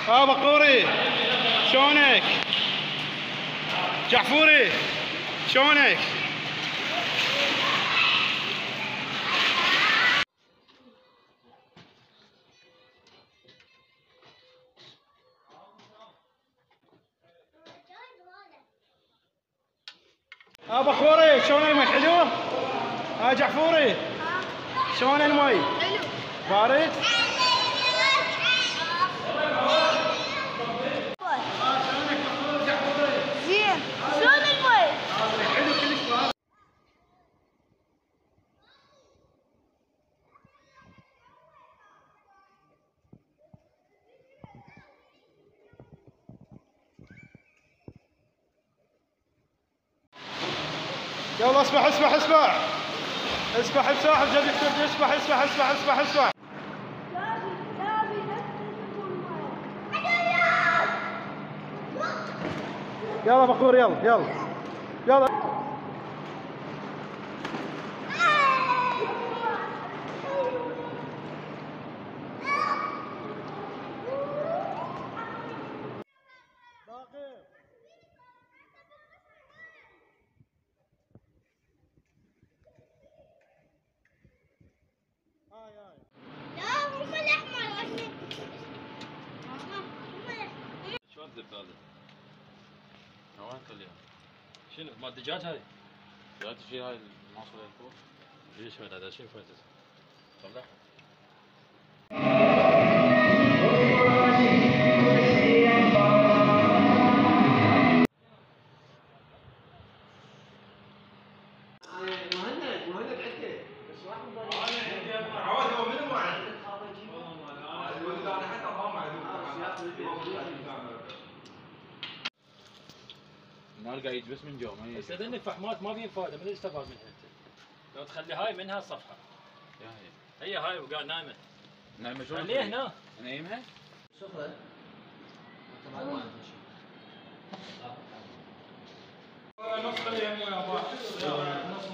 بقوري شلونك؟ جعفوري شلونك؟ بخوري شلون المي حلو؟ جعفوري شلون المي؟ حلو بارد؟ شلونك بخور جعفوري؟ زين شلون المي؟ حلو كلش بارد. يلا اسبح اسبح اسبح اسبح بساحل جد يكتب اسبح اسبح اسبح اسبح اسبح. يلا بخور يلا يلا يلا. لا هم الاحمر شو الزبالة؟ وين اليوم؟ شنو مال الدجاج هاي؟ لا تشيل هاي المواصلة الفوق؟ ليش هذا شنو فايدته؟ طلع النار قاعد يجبس من جو ما بس هذني الفحمات ما بين فايده، من استفاد منها انت؟ لو تخلي هاي منها الصفحه. يا هي هاي وقاعد نايمه. نايمة شلون؟ خليها هنا. نايمها؟ شغله انت ما عندك شيء. نص خليها مو يا نص